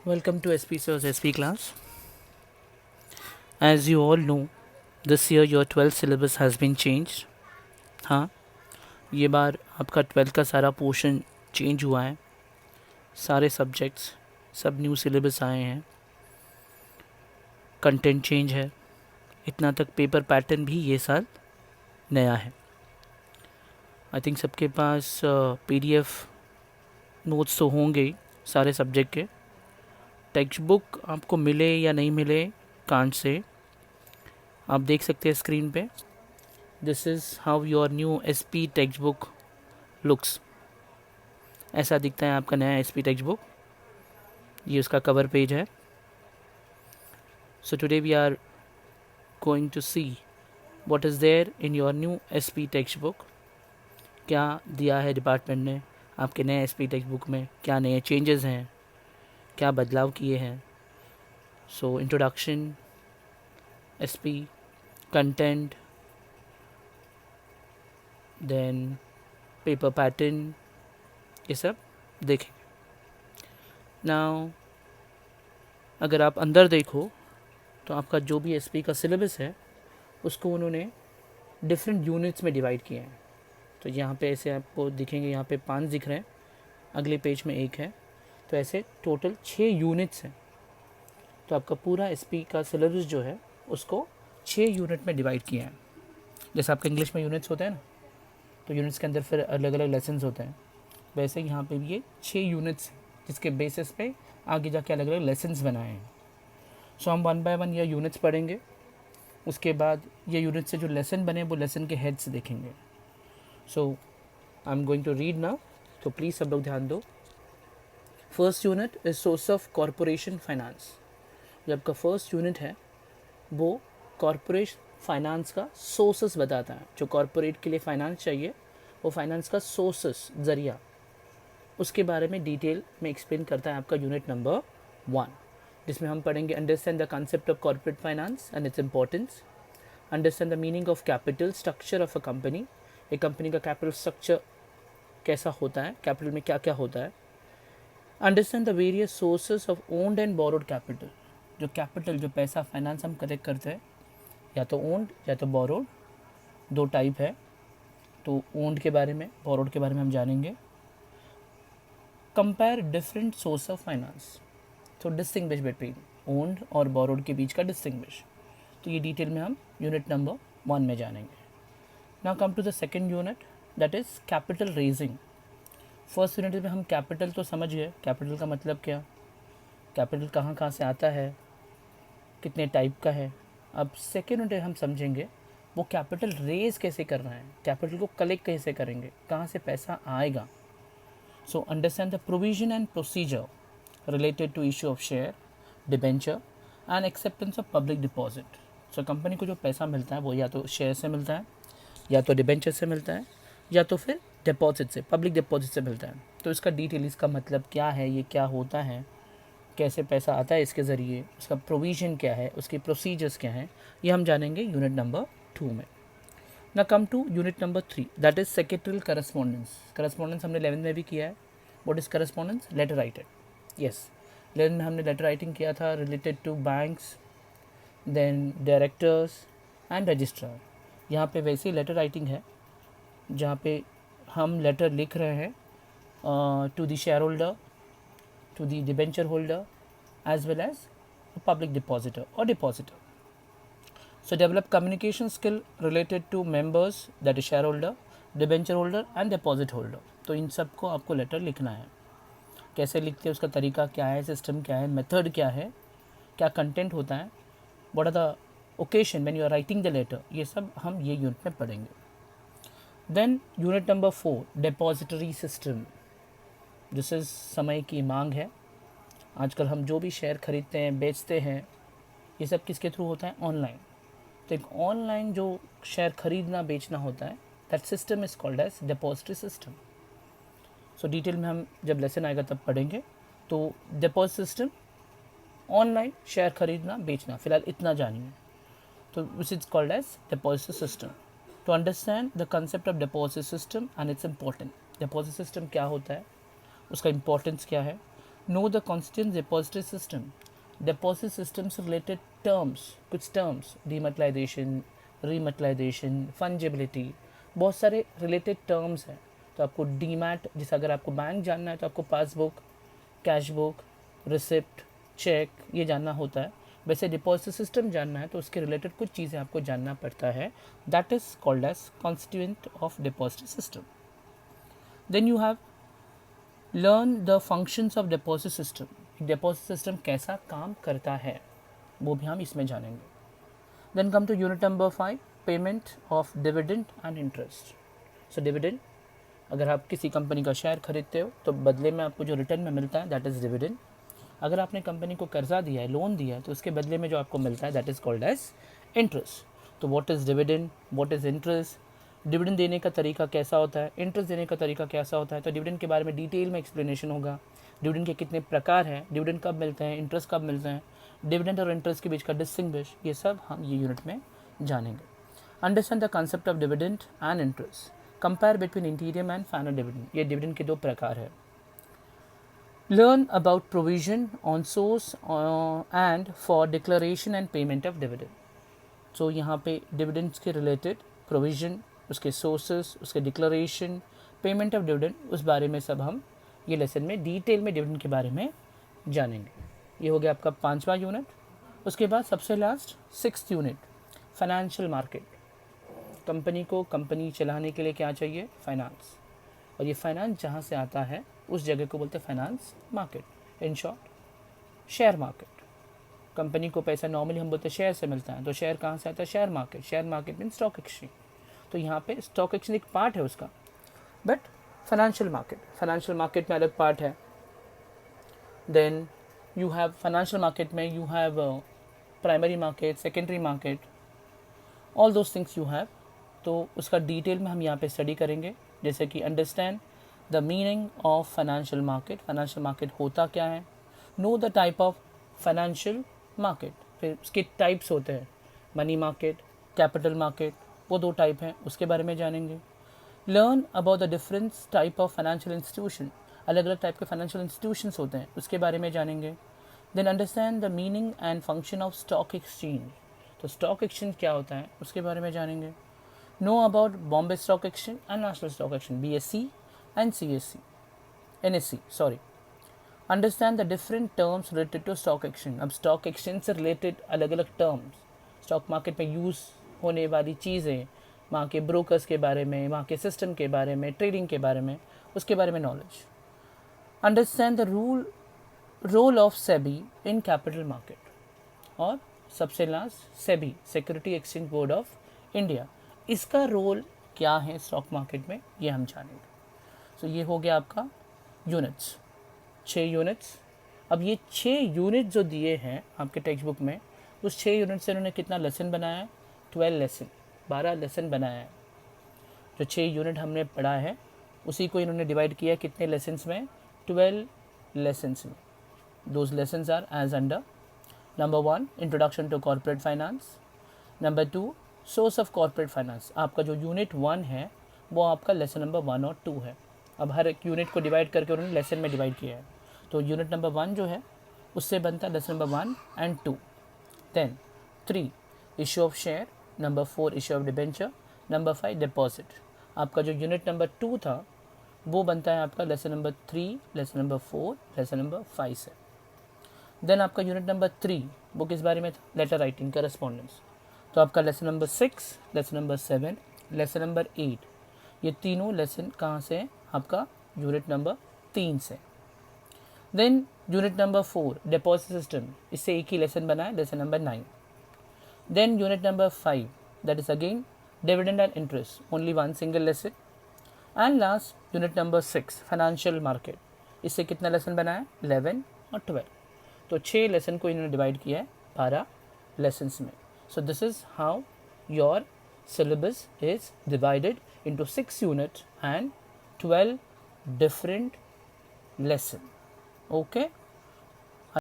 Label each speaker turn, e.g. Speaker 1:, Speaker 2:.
Speaker 1: Welcome to SP Sir's SP class. As you all know, this year your 12th syllabus has been changed. हाँ, ये बार आपका 12th का सारा portion change हुआ है. सारे सब्जेक्ट्स सब न्यू सिलेबस आए हैं. कंटेंट चेंज है. इतना तक पेपर पैटर्न भी ये साल नया है. आई थिंक सबके पास PDF नोट्स तो होंगे ही सारे सब्जेक्ट के. टेक्स्ट बुक आपको मिले या नहीं मिले कांट से आप देख सकते हैं स्क्रीन पे. This is how your new SP text book looks. ऐसा दिखता है आपका नया SP टेक्स्ट बुक. ये उसका कवर पेज है. So today we are going to see what is there in your new SP textbook. क्या दिया है डिपार्टमेंट ने आपके नए SP टेक्स्ट बुक में, क्या नए चेंजेस हैं, क्या बदलाव किए हैं. So introduction, SP, content, then paper pattern, ये सब देखेंगे. नाउ अगर आप अंदर देखो तो आपका जो भी SP का सिलेबस है उसको उन्होंने डिफरेंट यूनिट्स में डिवाइड किए हैं. तो यहाँ पे ऐसे आपको दिखेंगे, यहाँ पे 5 दिख रहे हैं, अगले पेज में 1 है. तो ऐसे टोटल 6 यूनिट्स हैं. तो आपका पूरा SP का सिलेबस जो है उसको 6 यूनिट में डिवाइड किया है. जैसे आपका इंग्लिश में यूनिट्स होते हैं ना, तो यूनिट्स के अंदर फिर अलग अलग लेसन्स होते हैं. वैसे यहाँ पे भी ये 6 यूनिट्स जिसके बेसिस पे आगे जाके अलग अलग लेसन्स बनाए हैं. सो हम 1 बाय 1 ये यूनिट्स पढ़ेंगे. उसके बाद ये यूनिट से जो लेसन बने वो लेसन के हेड्स देखेंगे. So I am going to read now, तो प्लीज़ सब लोग ध्यान दो. First unit is source of corporation finance. जो आपका फर्स्ट यूनिट है वो कॉरपोरेट फाइनेंस का सोर्सेस बताता है. जो कॉरपोरेट के लिए फाइनेंस चाहिए वो फाइनेंस का सोर्सेस, ज़रिया, उसके बारे में डिटेल में एक्सप्लेन करता है आपका यूनिट नंबर 1, जिसमें हम पढ़ेंगे understand the concept of corporate finance and its importance. Understand the meaning of capital structure of a company. एक कंपनी का कैपिटल स्ट्रक्चर कैसा होता है, कैपिटल में क्या क्या होता है. Understand the various sources of owned and borrowed capital. जो कैपिटल, जो पैसा फाइनेंस हम कलेक्ट करते हैं, या तो ओन्ड या तो बोरोड, 2 टाइप है. तो ओन्ड के बारे में, बोरोड के बारे में हम जानेंगे. Compare different source of finance. तो डिस्टिंग्विश बिटवीन ओन्ड और बोरोड के बीच का डिस्टिंग्विश. तो ये डिटेल में हम यूनिट नंबर 1 में जानेंगे. Now come to the second unit, that is capital raising. First unit में हम कैपिटल तो समझ गए, कैपिटल का मतलब क्या, कैपिटल कहाँ कहाँ से आता है, कितने टाइप का है. अब सेकेंड यूनिट हम समझेंगे वो कैपिटल रेज कैसे करना है, कैपिटल को कलेक्ट कैसे करेंगे, कहाँ से पैसा आएगा. So understand the provision and procedure related to issue of share, debenture and acceptance of public deposit. So company को जो पैसा मिलता है वो या तो शेयर से मिलता है, या तो डिबेंचर से मिलता है, या तो फिर डिपॉजिट से, पब्लिक डिपॉजिट से मिलता है. तो इसका डिटेल, इसका मतलब क्या है, ये क्या होता है, कैसे पैसा आता है इसके ज़रिए, उसका प्रोविज़न क्या है, उसके प्रोसीजर्स क्या हैं, ये हम जानेंगे यूनिट नंबर 2 में. ना come to unit number 3, that is secretarial correspondence. Correspondence हमने 11th में भी किया है. What is correspondence? Letter writer. Yes, 11th में हमने लेटर राइटिंग किया था related to banks, then directors and registrar. यहाँ पे वैसी लेटर राइटिंग है जहाँ पे हम लेटर लिख रहे हैं to the share holder, to the debenture holder, as well as public depositor और depositor. So develop communication skill related to members, that is share holder, debenture holder and deposit holder. तो इन सब को आपको letter लिखना है. कैसे लिखते हैं, उसका तरीका क्या है, सिस्टम क्या है, मेथड क्या है, क्या कंटेंट होता है, what are the occasion when you are writing the letter, ये सब हम ये यूनिट में पढ़ेंगे. Then unit number 4, depository system. This is समय की मांग है. आजकल हम जो भी शेयर खरीदते हैं, बेचते हैं, ये सब किसके थ्रू होता है? ऑनलाइन. तो एक ऑनलाइन जो शेयर खरीदना बेचना होता है, that system is called as depository system. So detail में हम जब लेसन आएगा तब पढ़ेंगे. तो डिपॉजिट सिस्टम, ऑनलाइन शेयर खरीदना बेचना, फिलहाल इतना जानिए. तो which is called as deposit system. To understand the concept of deposit system and its important. Deposit system क्या होता है, उसका इंपॉर्टेंस क्या है, know the constituent depository system, deposit system से रिलेटेड टर्म्स, कुछ टर्म्स, डीमटेलाइजेशन, रीमटेलाइजेशन, फंजिबिलिटी, बहुत सारे रिलेटेड टर्म्स हैं। तो आपको डीमैट, जैसे अगर आपको बैंक जानना है तो आपको passbook, cash book, receipt, cheque ये जानना होता है। वैसे डिपॉजिट सिस्टम जानना है तो उसके रिलेटेड कुछ चीज़ें आपको जानना पड़ता है। That is called as constituent of deposit system. Then you have learn the functions of deposit system. Deposit system कैसा काम करता है वो भी हम इसमें जानेंगे। Then come to unit number 5, payment of dividend and interest. So dividend, अगर आप किसी कंपनी का शेयर खरीदते हो तो बदले में आपको जो रिटर्न में मिलता है दैट इज़ डिविडेंड। अगर आपने कंपनी को कर्जा दिया है, लोन दिया है, तो उसके बदले में जो आपको मिलता है that is called as interest. तो what is dividend, what is interest, dividend देने का तरीका कैसा होता है, इंटरेस्ट देने का तरीका कैसा होता है। तो डिविडेंड के बारे में डिटेल में एक्सप्लेनेशन होगा। डिविडेंड के कितने प्रकार हैं, डिविडेंड कब मिलते हैं, इंटरेस्ट कब मिलते हैं, डिविडेंड और इंटरेस्ट के बीच का डिस्टिंग्विश, ये सब हम ये यूनिट में जानेंगे। Understand the concept of dividend and interest, compare between interim and final dividend. ये डिविडेंड के दो प्रकार है। Learn about provision on source and for declaration and payment of dividend. So यहाँ पे डिविडेंड्स के रिलेटेड प्रोविजन, उसके सोर्सेस, उसके डिक्लेरेशन, पेमेंट ऑफ डिविडेंड, उस बारे में सब हम ये लेसन में डिटेल में डिविडेंड के बारे में जानेंगे। ये हो गया आपका 5वां यूनिट। उसके बाद सबसे last 6th unit, financial market. Company को कंपनी चलाने के लिए क्या चाहिए, फाइनेंस। और ये फाइनेंस जहाँ से आता है उस जगह को बोलते हैं finance market. In short share market. Company को पैसा नॉर्मली हम बोलते हैं शेयर से मिलता है, तो शेयर कहाँ से आता है, share market. Share market mean stock exchange. तो यहाँ पे स्टॉक एक्सचेंज एक पार्ट है उसका, बट फाइनेंशियल मार्केट में अलग पार्ट है। Then you have financial market में you have primary market, secondary market, all those things you have. तो उसका डिटेल में हम यहाँ पे स्टडी करेंगे। जैसे कि understand the meaning of financial market, financial market होता क्या है, know the type of financial market, फिर उसके टाइप्स होते हैं, मनी मार्केट, कैपिटल मार्केट, वो 2 टाइप हैं, उसके बारे में जानेंगे। Learn about the different type of financial institution, अलग अलग टाइप के फाइनेंशियल इंस्टीट्यूशंस होते हैं, उसके बारे में जानेंगे। Then understand the meaning and function of stock exchange, तो स्टॉक एक्सचेंज क्या होता है उसके बारे में जानेंगे। Know about Bombay stock exchange and national stock exchange, BSE and CSE, NSE sorry. Understand the different terms related to stock exchange. अब stock exchange से रिलेटेड अलग अलग टर्म्स, स्टॉक मार्केट में यूज़ होने वाली चीज़ें, वहाँ के ब्रोकर्स के बारे में, वहाँ के सिस्टम के बारे में, ट्रेडिंग के बारे में, उसके बारे में knowledge. Understand the role of SEBI in capital market. और सबसे last SEBI, security exchange board of India, इसका रोल क्या है स्टॉक मार्केट में, ये हम जानेंगे। सो ये हो गया आपका यूनिट्स, 6 यूनिट्स। अब ये 6 यूनिट जो दिए हैं आपके टेक्स्ट बुक में, उस 6 यूनिट से इन्होंने कितना लेसन बनाया है, 12 लेसन, 12 लेसन बनाया है। जो 6 यूनिट हमने पढ़ा है उसी को इन्होंने डिवाइड किया है कितने लेसन्स में, 12 लेसन्स में। Those lessons are as under. Number 1 introduction to corporate finance, number 2 source of corporate finance. आपका जो यूनिट 1 है वो आपका लेसन नंबर 1 और 2 है। अब हर एक यूनिट को डिवाइड करके उन्होंने लेसन में डिवाइड किया है। तो यूनिट नंबर 1 जो है उससे बनता है lesson number 1 and 2। Then 3 issue of share, number 4 issue of debenture, number 5 deposit. आपका जो यूनिट नंबर 2 था वो बनता है आपका lesson number 3, lesson number 4, lesson number 5 से। देन आपका यूनिट नंबर 3 वो किस बारे में था, लेटर राइटिंग, करस्पॉन्डेंस। तो आपका lesson number 6, lesson number 7, lesson number 8, ये तीनों लेसन कहाँ से हैं, आपका यूनिट नंबर 3 से। Then unit number 4 deposit system, इससे एक ही लेसन बना है, lesson number 9। Then unit number 5 that is again dividend and interest, only 1 single lesson. And last unit number 6 financial market, इससे कितना लेसन बना है, 11 और 12। तो 6 लेसन को इन्होंने डिवाइड किया है 12 लेसन्स में। So this is how your syllabus is divided into 6 units and 12 different lessons. Okay.